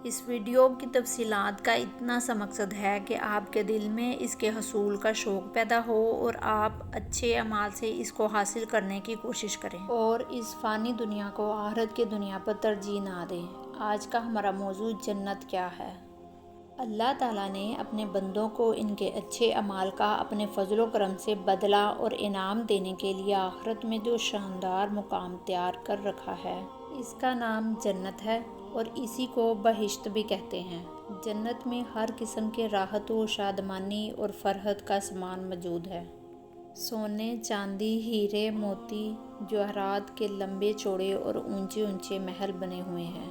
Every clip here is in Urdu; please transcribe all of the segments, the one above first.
اس ویڈیو کی تفصیلات کا اتنا سا مقصد ہے کہ آپ کے دل میں اس کے حصول کا شوق پیدا ہو اور آپ اچھے اعمال سے اس کو حاصل کرنے کی کوشش کریں اور اس فانی دنیا کو آخرت کی دنیا پر ترجیح نہ دیں۔ آج کا ہمارا موضوع جنت کیا ہے؟ اللہ تعالیٰ نے اپنے بندوں کو ان کے اچھے اعمال کا اپنے فضل و کرم سے بدلہ اور انعام دینے کے لیے آخرت میں جو شاندار مقام تیار کر رکھا ہے، اس کا نام جنت ہے اور اسی کو بہشت بھی کہتے ہیں۔ جنت میں ہر قسم کے راحت و شادمانی اور فرحت کا سامان موجود ہے۔ سونے، چاندی، ہیرے، موتی، جواہرات کے لمبے چوڑے اور اونچے اونچے محل بنے ہوئے ہیں۔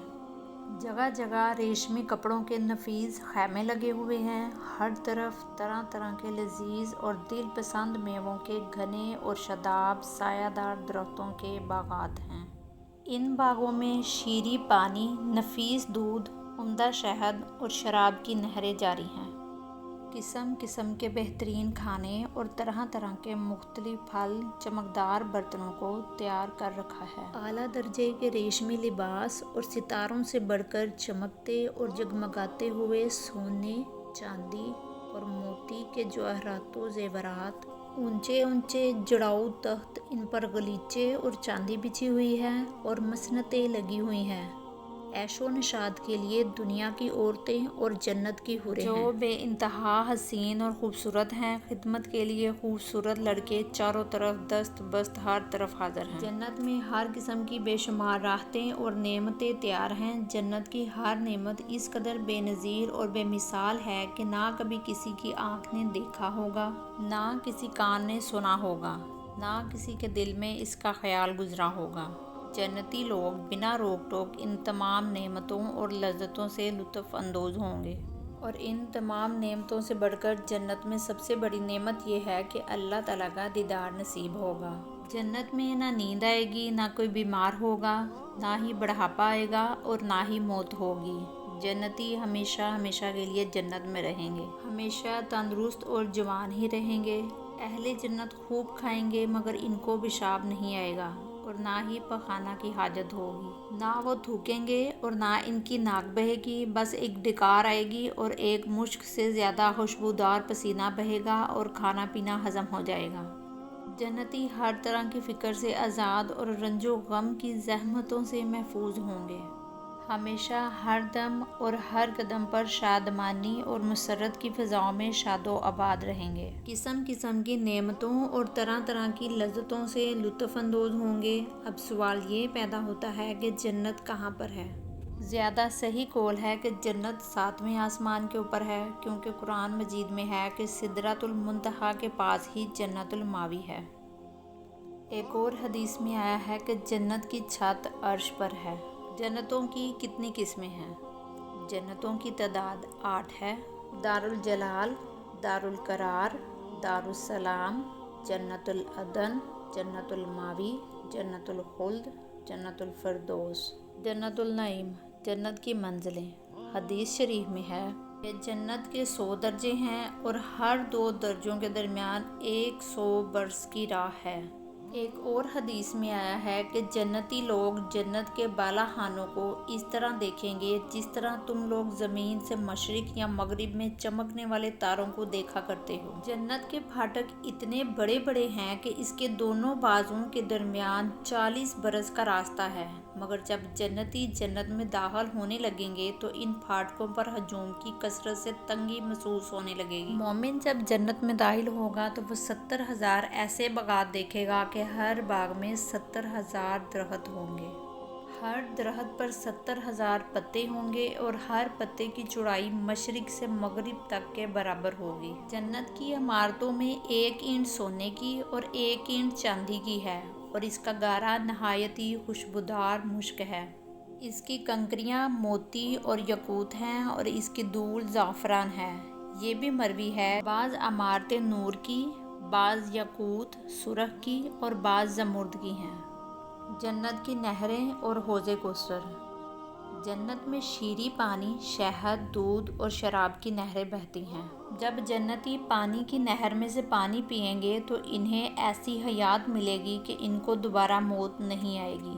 جگہ جگہ ریشمی کپڑوں کے نفیس خیمے لگے ہوئے ہیں۔ ہر طرف طرح طرح کے لذیذ اور دل پسند میووں کے گھنے اور شاداب سایہ دار درختوں کے باغات ہیں۔ ان باغوں میں شیریں پانی، نفیس دودھ، عمدہ شہد اور شراب کی نہریں جاری ہیں۔ قسم قسم کے بہترین کھانے اور طرح طرح کے مختلف پھل چمکدار برتنوں کو تیار کر رکھا ہے۔ اعلیٰ درجے کے ریشمی لباس اور ستاروں سے بڑھ کر چمکتے اور جگمگاتے ہوئے سونے، چاندی اور موتی کے جواہرات و زیورات، اونچے اونچے جڑاؤ تخت، ان پر غلیچے اور چاندی بچھی ہوئی ہے اور مسنتیں لگی ہوئی ہیں۔ عیش و نشاط کے لیے دنیا کی عورتیں اور جنت کی حوریں ہیں جو بے انتہا حسین اور خوبصورت ہیں۔ خدمت کے لیے خوبصورت لڑکے چاروں طرف دست بست ہر طرف حاضر ہیں۔ جنت میں ہر قسم کی بے شمار راحتیں اور نعمتیں تیار ہیں۔ جنت کی ہر نعمت اس قدر بے نظیر اور بے مثال ہے کہ نہ کبھی کسی کی آنکھ نے دیکھا ہوگا، نہ کسی کان نے سنا ہوگا، نہ کسی کے دل میں اس کا خیال گزرا ہوگا۔ جنتی لوگ بنا روک ٹوک ان تمام نعمتوں اور لذتوں سے لطف اندوز ہوں گے۔ اور ان تمام نعمتوں سے بڑھ کر جنت میں سب سے بڑی نعمت یہ ہے کہ اللہ تعالیٰ کا دیدار نصیب ہوگا۔ جنت میں نہ نیند آئے گی، نہ کوئی بیمار ہوگا، نہ ہی بڑھاپا آئے گا اور نہ ہی موت ہوگی۔ جنتی ہمیشہ ہمیشہ کے لیے جنت میں رہیں گے، ہمیشہ تندرست اور جوان ہی رہیں گے۔ اہل جنت خوب کھائیں گے مگر ان کو پیشاب نہیں آئے گا اور نہ ہی پخانہ کی حاجت ہوگی۔ نہ وہ تھوکیں گے اور نہ ان کی ناک بہے گی، بس ایک ڈکار آئے گی اور ایک مشک سے زیادہ خوشبودار پسینہ بہے گا اور کھانا پینا ہضم ہو جائے گا۔ جنتی ہر طرح کی فکر سے آزاد اور رنج و غم کی زحمتوں سے محفوظ ہوں گے۔ ہمیشہ ہر دم اور ہر قدم پر شادمانی اور مسرت کی فضاؤں میں شاد و آباد رہیں گے۔ قسم قسم کی نعمتوں اور طرح طرح کی لذتوں سے لطف اندوز ہوں گے۔ اب سوال یہ پیدا ہوتا ہے کہ جنت کہاں پر ہے؟ زیادہ صحیح قول ہے کہ جنت 7ویں آسمان کے اوپر ہے، کیونکہ قرآن مجید میں ہے کہ سدرۃ المنتہا کے پاس ہی جنت الماوی ہے۔ ایک اور حدیث میں آیا ہے کہ جنت کی چھت عرش پر ہے۔ جنتوں کی کتنی قسمیں ہیں؟ جنتوں کی تعداد 8 ہے۔ دارالجلال، دارالقرار، دارالسلام، جنت العدن، جنت الماوی، جنت الخلد، جنت الفردوس، جنت النعیم۔ جنت کی منزلیں۔ حدیث شریف میں ہے کہ جنت کے 100 درجے ہیں اور ہر 2 درجوں کے درمیان 100 برس کی راہ ہے۔ ایک اور حدیث میں آیا ہے کہ جنتی لوگ جنت کے بالا خانوں کو اس طرح دیکھیں گے جس طرح تم لوگ زمین سے مشرق یا مغرب میں چمکنے والے تاروں کو دیکھا کرتے ہو۔ جنت کے پھاٹک اتنے بڑے بڑے ہیں کہ اس کے دونوں بازوؤں کے درمیان 40 برس کا راستہ ہے، مگر جب جنتی جنت میں داخل ہونے لگیں گے تو ان پھاٹکوں پر ہجوم کی کثرت سے تنگی محسوس ہونے لگے گی۔ مومن جب جنت میں داخل ہوگا تو وہ 70,000 ایسے باغات دیکھے گا کہ ہر باغ میں 70,000 درخت ہوں گے۔ ہر درخت پر 70,000 پتے ہوں گے اور ہر پتے کی چوڑائی مشرق سے مغرب تک کے برابر ہوگی۔ جنت کی عمارتوں میں 1 اینٹ سونے کی اور 1 اینٹ چاندی کی ہے اور اس کا گارا نہایت ہی خوشبودار مشک ہے۔ اس کی کنکریاں موتی اور یاقوت ہیں اور اس کی دھول زعفران ہے۔ یہ بھی مروی ہے بعض عمارتیں نور کی، بعض یاقوت، سرخ کی اور بعض زمرد کی ہیں۔ جنت کی نہریں اور حوض کوثر۔ جنت میں شیریں پانی، شہد، دودھ اور شراب کی نہریں بہتی ہیں۔ جب جنتی پانی کی نہر میں سے پانی پئیں گے تو انہیں ایسی حیات ملے گی کہ ان کو دوبارہ موت نہیں آئے گی۔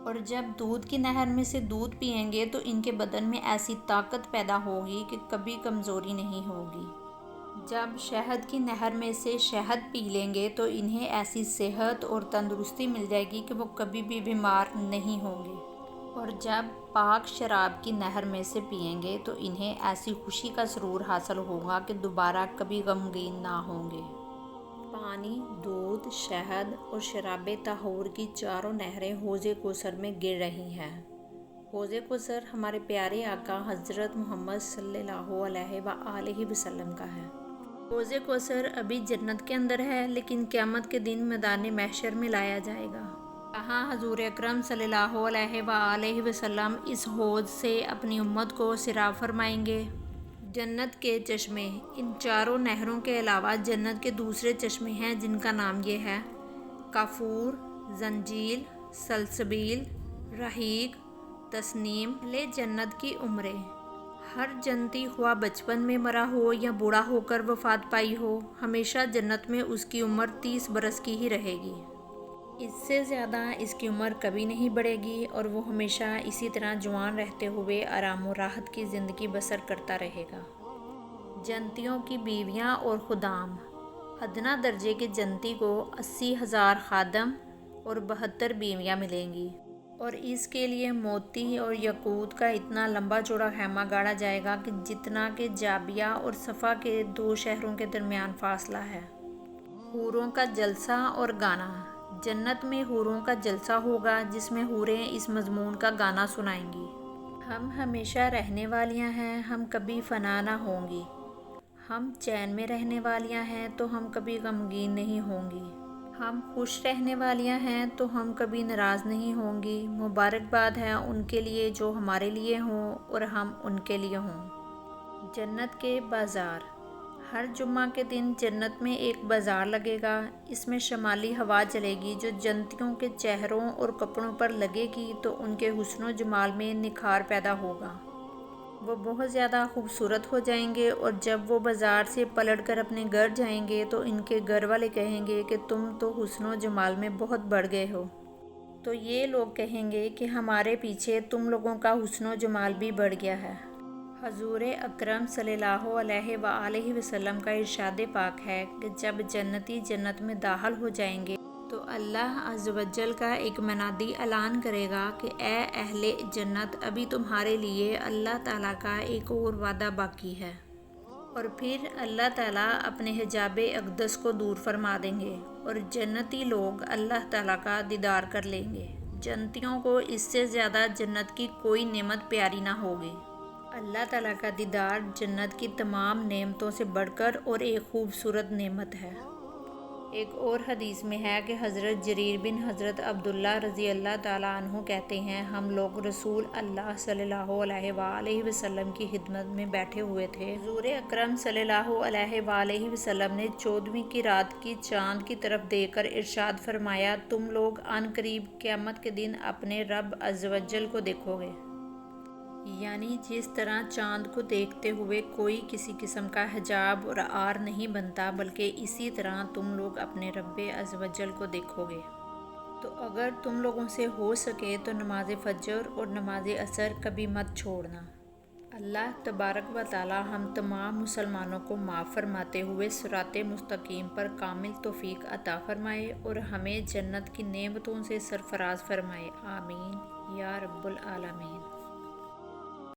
اور جب دودھ کی نہر میں سے دودھ پئیں گے تو ان کے بدن میں ایسی طاقت پیدا ہوگی کہ کبھی کمزوری نہیں ہوگی۔ جب شہد کی نہر میں سے شہد پی لیں گے تو انہیں ایسی صحت اور تندرستی مل جائے گی کہ وہ کبھی بھی بیمار نہیں ہوں گے۔ اور جب پاک شراب کی نہر میں سے پئیں گے تو انہیں ایسی خوشی کا سرور حاصل ہوگا کہ دوبارہ کبھی غمگین نہ ہوں گے۔ پانی، دودھ، شہد اور شراب طہور کی چاروں نہریں حوض کوثر میں گر رہی ہیں۔ حوض کوثر ہمارے پیارے آقا حضرت محمد صلی اللہ علیہ وآلہ وسلم کا ہے۔ حوض کوثر ابھی جنت کے اندر ہے، لیکن قیامت کے دن میدان محشر میں لایا جائے گا۔ کہاں حضور اکرم صلی اللہ علیہ وآلہ وسلم اس حوض سے اپنی امت کو سیراب فرمائیں گے۔ جنت کے چشمے، ان چاروں نہروں کے علاوہ جنت کے دوسرے چشمے ہیں جن کا نام یہ ہے: کافور، زنجیل، سلسبیل، رحیق، تسنیم۔ اہل جنت کی عمریں، ہر جنتی خواہ بچپن میں مرا ہو یا بوڑھا ہو کر وفات پائی ہو، ہمیشہ جنت میں اس کی عمر 30 برس کی ہی رہے گی۔ اس سے زیادہ اس کی عمر کبھی نہیں بڑھے گی اور وہ ہمیشہ اسی طرح جوان رہتے ہوئے آرام و راحت کی زندگی بسر کرتا رہے گا۔ جنتیوں کی بیویاں اور خدام، ادنیٰ درجے کے جنتی کو 80,000 خادم اور 72 بیویاں ملیں گی، اور اس کے لیے موتی اور یاقوت کا اتنا لمبا چوڑا خیمہ گاڑا جائے گا کہ جتنا کہ جابیہ اور صفا کے 2 شہروں کے درمیان فاصلہ ہے۔ حوروں کا جلسہ اور گانا، جنت میں حوروں کا جلسہ ہوگا جس میں حوریں اس مضمون کا گانا سنائیں گی: ہم ہمیشہ رہنے والیاں ہیں، ہم کبھی فنا نہ ہوں گی۔ ہم چین میں رہنے والیاں ہیں تو ہم کبھی غمگین نہیں ہوں گی۔ ہم خوش رہنے والیاں ہیں تو ہم کبھی ناراض نہیں ہوں گی۔ مبارکباد ہے ان کے لیے جو ہمارے لیے ہوں اور ہم ان کے لیے ہوں۔ جنت کے بازار، ہر جمعہ کے دن جنت میں ایک بازار لگے گا۔ اس میں شمالی ہوا چلے گی جو جنتیوں کے چہروں اور کپڑوں پر لگے گی تو ان کے حسن و جمال میں نکھار پیدا ہوگا۔ وہ بہت زیادہ خوبصورت ہو جائیں گے، اور جب وہ بازار سے پلٹ کر اپنے گھر جائیں گے تو ان کے گھر والے کہیں گے کہ تم تو حسن و جمال میں بہت بڑھ گئے ہو۔ تو یہ لوگ کہیں گے کہ ہمارے پیچھے تم لوگوں کا حسن و جمال بھی بڑھ گیا ہے۔ حضور اکرم صلی اللہ علیہ وآلہ وسلم کا ارشاد پاک ہے کہ جب جنتی جنت میں داخل ہو جائیں گے تو اللہ عز و جل کا ایک منادی اعلان کرے گا کہ اے اہل جنت، ابھی تمہارے لیے اللہ تعالیٰ کا ایک اور وعدہ باقی ہے۔ اور پھر اللہ تعالیٰ اپنے حجاب اقدس کو دور فرما دیں گے اور جنتی لوگ اللہ تعالیٰ کا دیدار کر لیں گے۔ جنتیوں کو اس سے زیادہ جنت کی کوئی نعمت پیاری نہ ہوگی۔ اللہ تعالیٰ کا دیدار جنت کی تمام نعمتوں سے بڑھ کر اور ایک خوبصورت نعمت ہے۔ ایک اور حدیث میں ہے کہ حضرت جریر بن حضرت عبداللہ رضی اللہ تعالیٰ عنہ کہتے ہیں، ہم لوگ رسول اللہ صلی اللہ علیہ وآلہ وسلم کی خدمت میں بیٹھے ہوئے تھے۔ حضور اکرم صلی اللہ علیہ وآلہ وسلم نے 14ویں کی رات کی چاند کی طرف دیکھ کر ارشاد فرمایا، تم لوگ عن قریب قیامت کے دن اپنے رب عز و جل کو دیکھو گے۔ یعنی جس طرح چاند کو دیکھتے ہوئے کوئی کسی قسم کا حجاب اور عار نہیں بنتا، بلکہ اسی طرح تم لوگ اپنے رب عز و جل کو دیکھو گے۔ تو اگر تم لوگوں سے ہو سکے تو نماز فجر اور نماز عصر کبھی مت چھوڑنا۔ اللہ تبارک و تعالی ہم تمام مسلمانوں کو معاف فرماتے ہوئے صراط مستقیم پر کامل توفیق عطا فرمائے اور ہمیں جنت کی نعمتوں سے سرفراز فرمائے، آمین یا رب العالمین۔